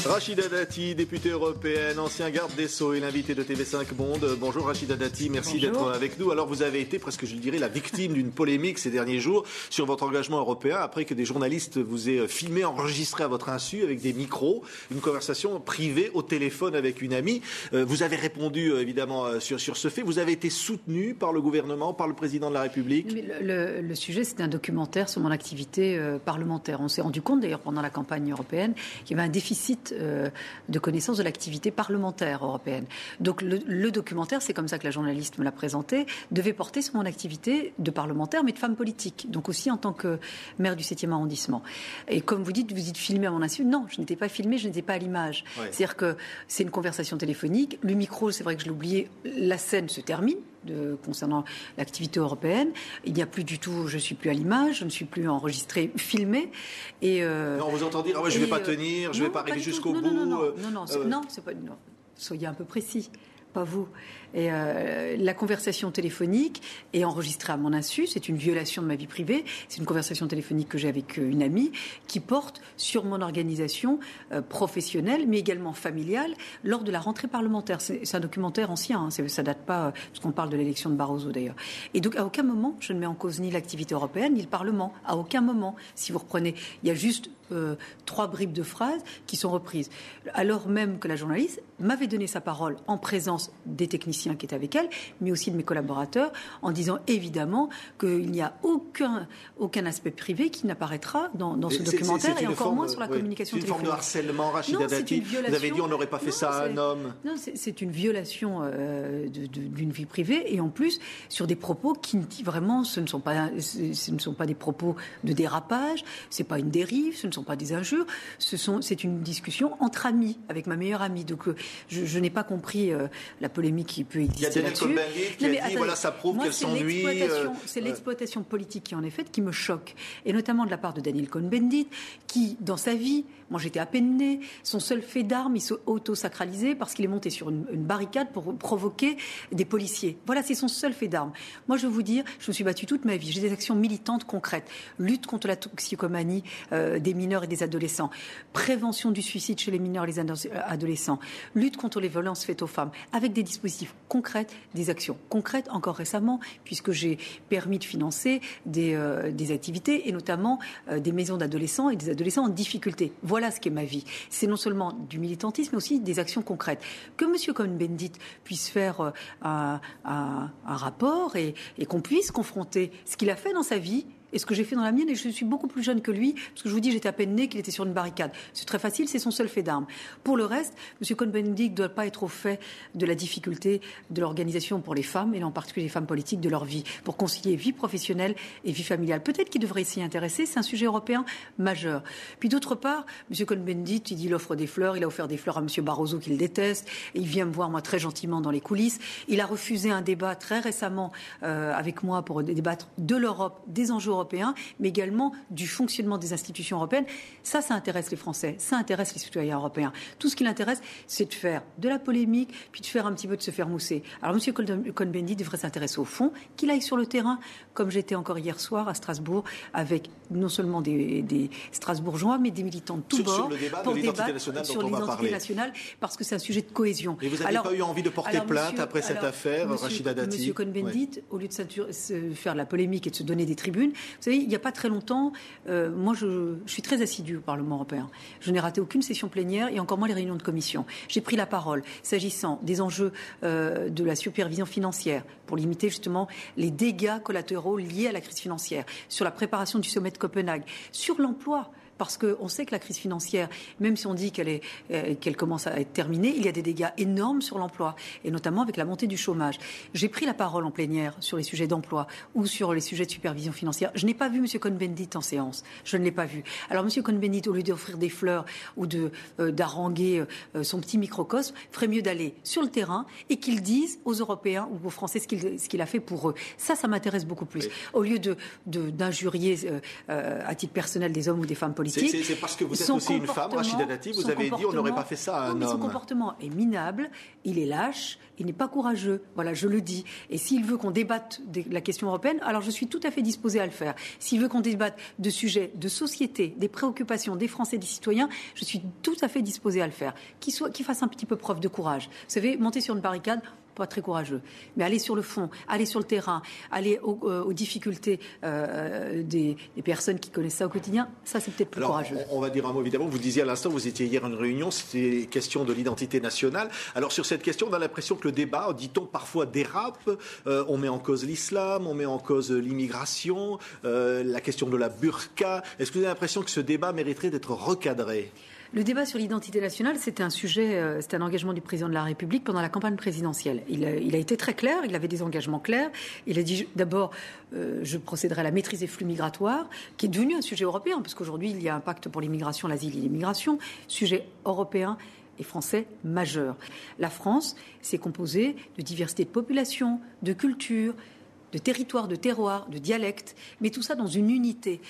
Rachida Dati, députée européenne, ancien garde des Sceaux et l'invité de TV5 Monde. Bonjour Rachida Dati, merci d'être avec nous. Alors vous avez été presque, je dirais, la victime d'une polémique ces derniers jours sur votre engagement européen après que des journalistes vous aient filmé, enregistré à votre insu avec des micros, une conversation privée au téléphone avec une amie. Vous avez répondu évidemment sur ce fait. Vous avez été soutenu par le gouvernement, par le président de la République. Le sujet, c'est un documentaire sur mon activité parlementaire. On s'est rendu compte d'ailleurs pendant la campagne européenne qu'il y avait un déficit de connaissance de l'activité parlementaire européenne. Donc le documentaire, c'est comme ça que la journaliste me l'a présenté, devait porter sur mon activité de parlementaire, mais de femme politique. Donc aussi en tant que maire du 7e arrondissement. Et comme vous dites filmé à mon insu. Non, je n'étais pas filmée, je n'étais pas à l'image. Ouais. C'est-à-dire que c'est une conversation téléphonique. Le micro, c'est vrai que je l'ai oublié, la scène se termine. Concernant l'activité européenne, il n'y a plus du tout, je ne suis plus à l'image, je ne suis plus enregistrée, filmée. Et on vous entend dire, je ne vais pas tenir, je ne vais pas arriver jusqu'au bout. Non, c'est pas. Non. Soyez un peu précis. Pas vous. Et la conversation téléphonique est enregistrée à mon insu. C'est une violation de ma vie privée. C'est une conversation téléphonique que j'ai avec une amie qui porte sur mon organisation professionnelle, mais également familiale, lors de la rentrée parlementaire. C'est un documentaire ancien. Hein. Ça date pas, parce qu'on parle de l'élection de Barroso d'ailleurs. Et donc à aucun moment je ne mets en cause ni l'activité européenne ni le Parlement. À aucun moment. Si vous reprenez, il y a juste 3 bribes de phrases qui sont reprises. Alors même que la journaliste m'avait donné sa parole en présence des techniciens qui étaient avec elle, mais aussi de mes collaborateurs, en disant évidemment qu'il n'y a aucun aspect privé qui n'apparaîtra dans ce documentaire, et encore moins sur la communication téléphonique. C'est une forme de harcèlement, Rachida Dati. Vous avez dit on n'aurait pas fait ça à un homme. Non, c'est une violation d'une vie privée, et en plus sur des propos qui vraiment ce ne sont pas des propos de dérapage, c'est pas une dérive, ce ne sont pas des injures, c'est une discussion entre amis, avec ma meilleure amie. Donc je n'ai pas compris la polémique qui peut exister là-dessus. Il y a Daniel Cohn-Bendit qui a dit, voilà, ça prouve qu'elle s'ennuie. C'est l'exploitation politique qui en est faite qui me choque. Et notamment de la part de Daniel Cohn-Bendit, qui, dans sa vie, moi j'étais à peine née, son seul fait d'arme, il s'est auto-sacralisé parce qu'il est monté sur une barricade pour provoquer des policiers. Voilà, c'est son seul fait d'arme. Moi, je veux vous dire, je me suis battue toute ma vie. J'ai des actions militantes concrètes. Lutte contre la toxicomanie des mineurs et des adolescents. Prévention du suicide chez les mineurs et les adolescents. Lutte contre les violences faites aux femmes. Avec des dispositifs concrets, des actions concrètes, encore récemment, puisque j'ai permis de financer des activités, et notamment des maisons d'adolescents et des adolescents en difficulté. Voilà ce qu'est ma vie. C'est non seulement du militantisme, mais aussi des actions concrètes. Que M. Cohn-Bendit puisse faire un rapport et qu'on puisse confronter ce qu'il a fait dans sa vie et ce que j'ai fait dans la mienne, et je suis beaucoup plus jeune que lui, parce que je vous dis, j'étais à peine née qu'il était sur une barricade. C'est très facile, c'est son seul fait d'arme. Pour le reste, M. Cohn-Bendit ne doit pas être au fait de la difficulté de l'organisation pour les femmes, et en particulier les femmes politiques, de leur vie, pour concilier vie professionnelle et vie familiale. Peut-être qu'il devrait s'y intéresser, c'est un sujet européen majeur. Puis d'autre part, M. Cohn-Bendit, il dit il offre des fleurs, il a offert des fleurs à M. Barroso qu'il déteste, et il vient me voir, moi, très gentiment dans les coulisses. Il a refusé un débat très récemment avec moi pour débattre de l'Europe, des enjeux européens, mais également du fonctionnement des institutions européennes. Ça intéresse les Français, ça intéresse les citoyens européens. Tout ce qui l'intéresse, c'est de faire de la polémique, puis de faire un petit peu de se faire mousser. Alors M. Cohn-Bendit devrait s'intéresser au fond, qu'il aille sur le terrain, comme j'étais encore hier soir à Strasbourg, avec non seulement des Strasbourgeois, mais des militants de tous bords, pour débattre sur l'identité nationale, parce que c'est un sujet de cohésion. Et vous n'avez pas eu envie de porter plainte après cette affaire, Rachida Dati? M. Cohn-Bendit, au lieu de faire de la polémique et de se donner des tribunes, vous savez, il n'y a pas très longtemps, moi je suis très assidue au Parlement européen. Je n'ai raté aucune session plénière et encore moins les réunions de commission. J'ai pris la parole s'agissant des enjeux de la supervision financière pour limiter justement les dégâts collatéraux liés à la crise financière, sur la préparation du sommet de Copenhague, sur l'emploi. Parce qu'on sait que la crise financière, même si on dit qu'elle commence à être terminée, il y a des dégâts énormes sur l'emploi, et notamment avec la montée du chômage. J'ai pris la parole en plénière sur les sujets d'emploi ou sur les sujets de supervision financière. Je n'ai pas vu M. Cohn-Bendit en séance. Je ne l'ai pas vu. Alors M. Cohn-Bendit, au lieu d'offrir des fleurs ou d'haranguer son petit microcosme, ferait mieux d'aller sur le terrain et qu'il dise aux Européens ou aux Français ce qu'il a fait pour eux. Ça m'intéresse beaucoup plus. Oui. Au lieu d'injurier à titre personnel des hommes ou des femmes politiques, politique. C'est parce que vous êtes aussi une femme, Rachida Dati, vous avez dit on n'aurait pas fait ça à un homme. Son comportement est minable, il est lâche, il n'est pas courageux. Voilà, je le dis. Et s'il veut qu'on débatte de la question européenne, alors je suis tout à fait disposée à le faire. S'il veut qu'on débatte de sujets de société, des préoccupations des Français, des citoyens, je suis tout à fait disposée à le faire. Qu'il fasse un petit peu preuve de courage. Vous savez, monter sur une barricade, pas très courageux. Mais aller sur le fond, aller sur le terrain, aller aux difficultés des personnes qui connaissent ça au quotidien, ça c'est peut-être plus courageux. On va dire un mot évidemment. Vous le disiez à l'instant, vous étiez hier à une réunion, c'était question de l'identité nationale. Alors sur cette question, on a l'impression que le débat, dit-on, parfois dérape. On met en cause l'islam, on met en cause l'immigration, la question de la burqa. Est-ce que vous avez l'impression que ce débat mériterait d'être recadré ? Le débat sur l'identité nationale, c'était un sujet, c'était un engagement du président de la République pendant la campagne présidentielle. Il a été très clair, il avait des engagements clairs. Il a dit d'abord, je procéderai à la maîtrise des flux migratoires, qui est devenu un sujet européen, parce qu'aujourd'hui, il y a un pacte pour l'immigration, l'asile et l'immigration, sujet européen et français majeur. La France, c'est composé de diversité de population, de culture, de territoire, de terroir, de dialecte, mais tout ça dans une unité.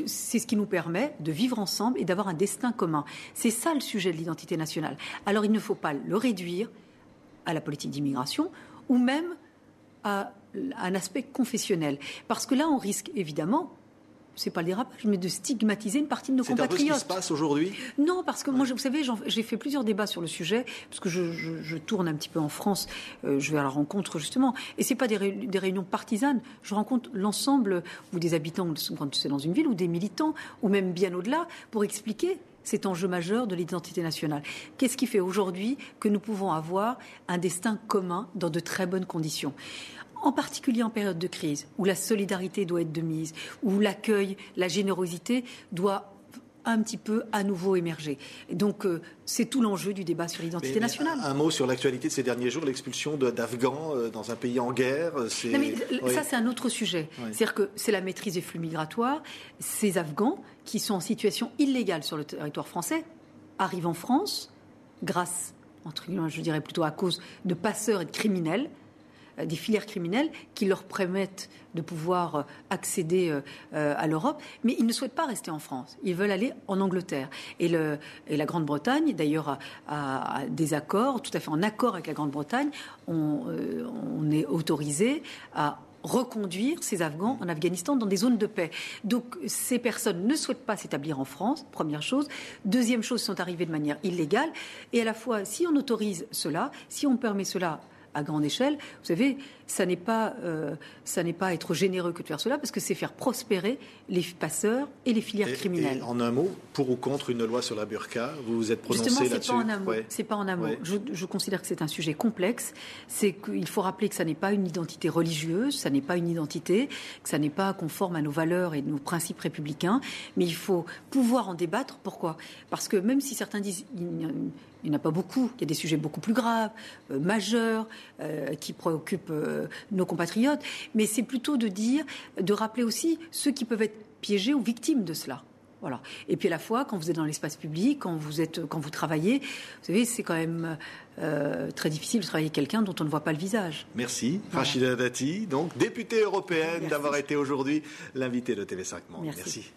C'est ce qui nous permet de vivre ensemble et d'avoir un destin commun. C'est ça le sujet de l'identité nationale. Alors il ne faut pas le réduire à la politique d'immigration ou même à un aspect confessionnel. Parce que là, on risque évidemment, c'est pas le dérapage, mais de stigmatiser une partie de nos compatriotes. C'est un peu ce qui se passe aujourd'hui ? Non, parce que moi, vous savez, j'ai fait plusieurs débats sur le sujet, parce que je tourne un petit peu en France, je vais à la rencontre justement, et c'est pas des réunions partisanes, je rencontre l'ensemble, ou des habitants, quand c'est dans une ville, ou des militants, ou même bien au-delà, pour expliquer cet enjeu majeur de l'identité nationale. Qu'est-ce qui fait aujourd'hui que nous pouvons avoir un destin commun dans de très bonnes conditions ? En particulier en période de crise, où la solidarité doit être de mise, où l'accueil, la générosité doit un petit peu à nouveau émerger. Et donc, c'est tout l'enjeu du débat sur l'identité nationale. Un mot sur l'actualité de ces derniers jours, l'expulsion d'Afghans dans un pays en guerre. Ça, c'est un autre sujet. Oui. C'est-à-dire que c'est la maîtrise des flux migratoires. Ces Afghans qui sont en situation illégale sur le territoire français arrivent en France grâce, entre guillemets, je dirais plutôt à cause de passeurs et de criminels, des filières criminelles qui leur permettent de pouvoir accéder à l'Europe, mais ils ne souhaitent pas rester en France. Ils veulent aller en Angleterre. Et la Grande-Bretagne, d'ailleurs, a des accords, tout à fait en accord avec la Grande-Bretagne, on est autorisé à reconduire ces Afghans en Afghanistan dans des zones de paix. Donc ces personnes ne souhaitent pas s'établir en France, première chose. Deuxième chose, ils sont arrivés de manière illégale. Et à la fois, si on autorise cela, si on permet cela à grande échelle, vous savez, ça n'est pas être généreux que de faire cela, parce que c'est faire prospérer les passeurs et les filières criminelles. Et en un mot, pour ou contre une loi sur la burqa, vous vous êtes prononcé là-dessus ? Justement, c'est pas en un mot. Je considère que c'est un sujet complexe. C'est qu'il faut rappeler que ça n'est pas une identité religieuse, ça n'est pas une identité, que ça n'est pas conforme à nos valeurs et nos principes républicains, mais il faut pouvoir en débattre. Pourquoi ? Parce que même si certains disent il n'y en a pas beaucoup, il y a des sujets beaucoup plus graves, majeurs, qui préoccupent nos compatriotes, mais c'est plutôt de rappeler aussi ceux qui peuvent être piégés ou victimes de cela. Voilà. Et puis à la fois, quand vous êtes dans l'espace public, quand vous travaillez, vous savez, c'est quand même très difficile de travailler avec quelqu'un dont on ne voit pas le visage. Merci. Voilà. Rachida Dati, donc députée européenne, d'avoir été aujourd'hui l'invitée de TV5 Monde. Merci.